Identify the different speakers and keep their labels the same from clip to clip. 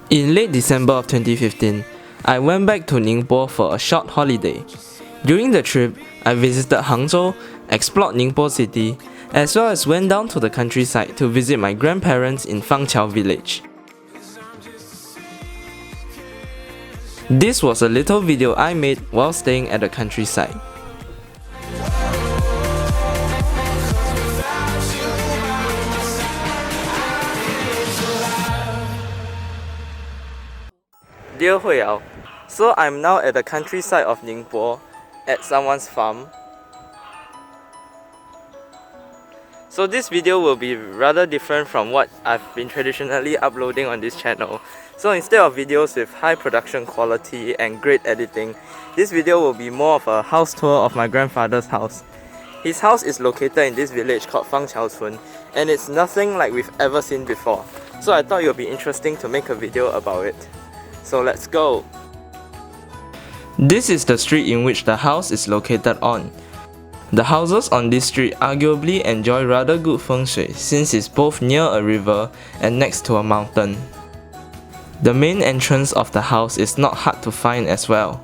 Speaker 1: In late December of 2015, I went back to Ningbo for a short holiday. During the trip, I visited Hangzhou, explored Ningbo city, as well as went down to the countryside to visit my grandparents in Fangqiao village. This was a little video I made while staying at the countryside. Dear Huiyao, so I'm now at the countryside of Ningbo, at someone's farm. So this video will be rather different from what I've been traditionally uploading on this channel. So instead of videos with high production quality and great editing, this video will be more of a house tour of my grandfather's house. His house is located in this village called Fangqiao, and it's nothing like we've ever seen before. So I thought it would be interesting to make a video about it. So let's go! This is the street in which the house is located on. The houses on this street arguably enjoy rather good feng shui since it's both near a river and next to a mountain. The main entrance of the house is not hard to find as well.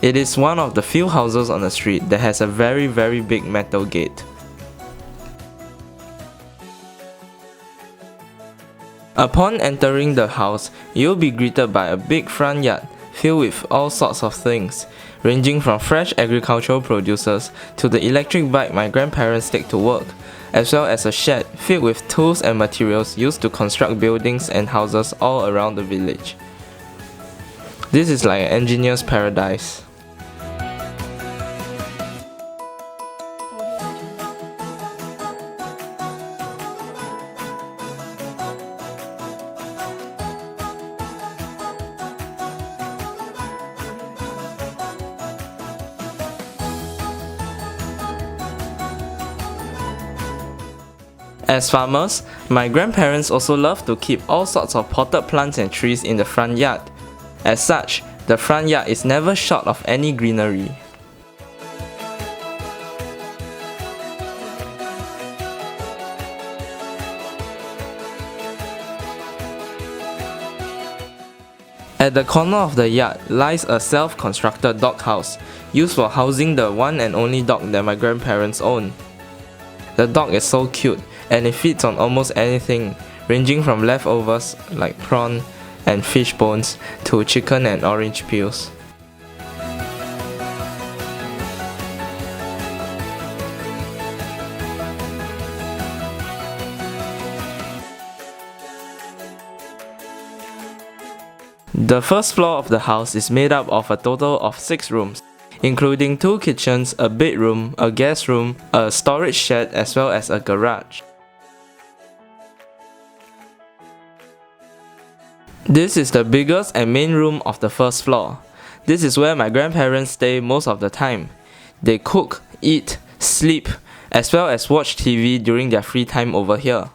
Speaker 1: It is one of the few houses on the street that has a very big metal gate. Upon entering the house, you'll be greeted by a big front yard filled with all sorts of things, ranging from fresh agricultural produces to the electric bike my grandparents take to work, as well as a shed filled with tools and materials used to construct buildings and houses all around the village. This is like an engineer's paradise. As farmers, my grandparents also love to keep all sorts of potted plants and trees in the front yard. As such, the front yard is never short of any greenery. At the corner of the yard lies a self-constructed doghouse, used for housing the one and only dog that my grandparents own. The dog is so cute, and it feeds on almost anything, ranging from leftovers like prawn and fish bones to chicken and orange peels. The first floor of the house is made up of a total of 6 rooms, including 2 kitchens, a bedroom, a guest room, a storage shed, as well as a garage. This is the biggest and main room of the first floor. This is where my grandparents stay most of the time. They cook, eat, sleep, as well as watch TV during their free time over here.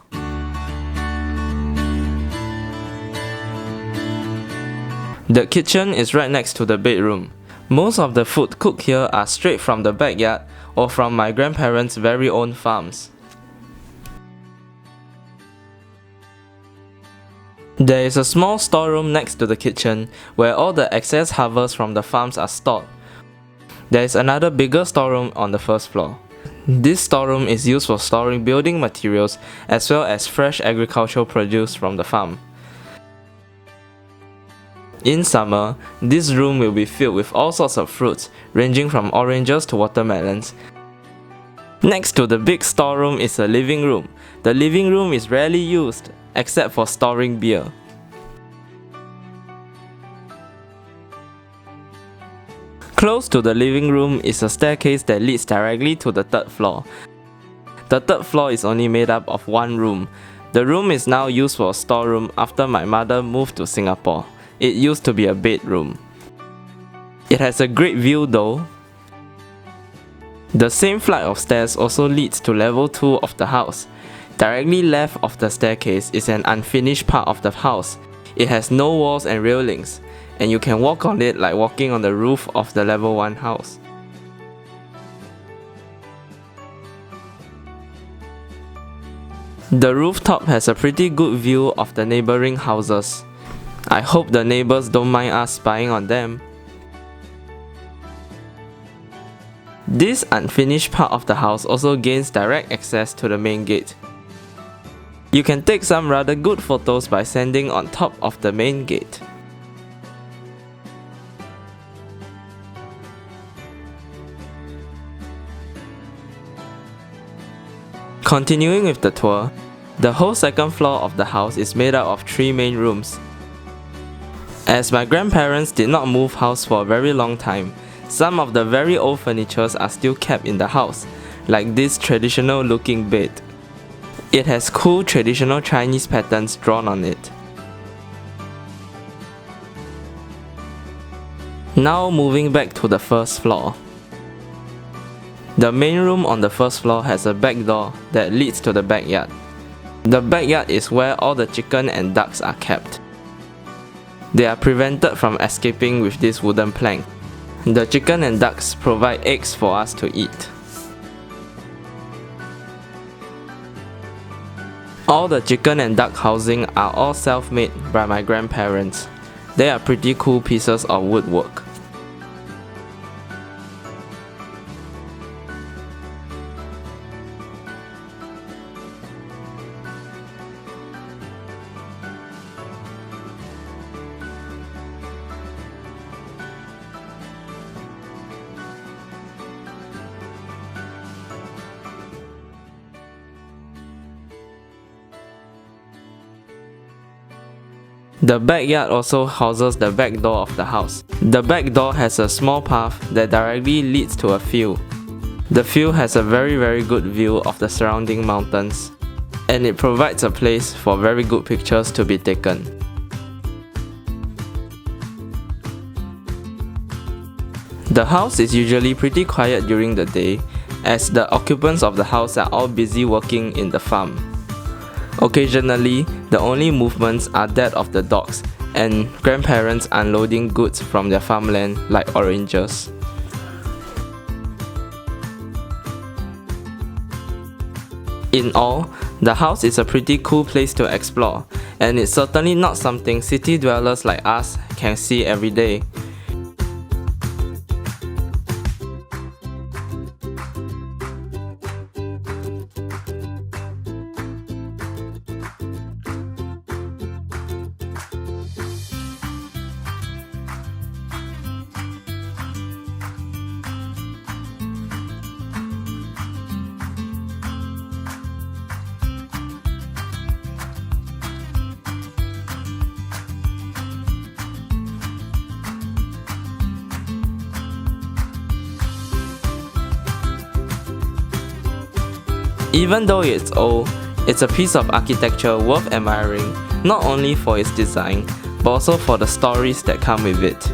Speaker 1: The kitchen is right next to the bedroom. Most of the food cooked here are straight from the backyard or from my grandparents' very own farms. There is a small storeroom next to the kitchen where all the excess harvests from the farms are stored. There is another bigger storeroom on the first floor. This storeroom is used for storing building materials as well as fresh agricultural produce from the farm. In summer, this room will be filled with all sorts of fruits, ranging from oranges to watermelons. Next to the big storeroom is a living room. The living room is rarely used, except for storing beer. Close to the living room is a staircase that leads directly to the 3rd floor. The 3rd floor is only made up of 1 room. The room is now used for a storeroom after my mother moved to Singapore. It used to be a bedroom. It has a great view though. The same flight of stairs also leads to level 2 of the house. Directly left of the staircase is an unfinished part of the house. It has no walls and railings, and you can walk on it like walking on the roof of the level 1 house. The rooftop has a pretty good view of the neighboring houses. I hope the neighbors don't mind us spying on them. This unfinished part of the house also gains direct access to the main gate. You can take some rather good photos by standing on top of the main gate. Continuing with the tour, the whole second floor of the house is made up of 3 main rooms. As my grandparents did not move house for a very long time, some of the very old furnitures are still kept in the house, like this traditional looking bed. It has cool traditional Chinese patterns drawn on it. Now moving back to the first floor. The main room on the first floor has a back door that leads to the backyard. The backyard is where all the chicken and ducks are kept. They are prevented from escaping with this wooden plank. The chicken and ducks provide eggs for us to eat. All the chicken and duck housing are all self-made by my grandparents. They are pretty cool pieces of woodwork. The backyard also houses the back door of the house. The back door has a small path that directly leads to a field. The field has a very good view of the surrounding mountains, and it provides a place for very good pictures to be taken. The house is usually pretty quiet during the day, as the occupants of the house are all busy working in the farm. Occasionally, the only movements are that of the dogs and grandparents unloading goods from their farmland like oranges. In all, the house is a pretty cool place to explore, and it's certainly not something city dwellers like us can see every day. Even though it's old, it's a piece of architecture worth admiring, not only for its design, but also for the stories that come with it.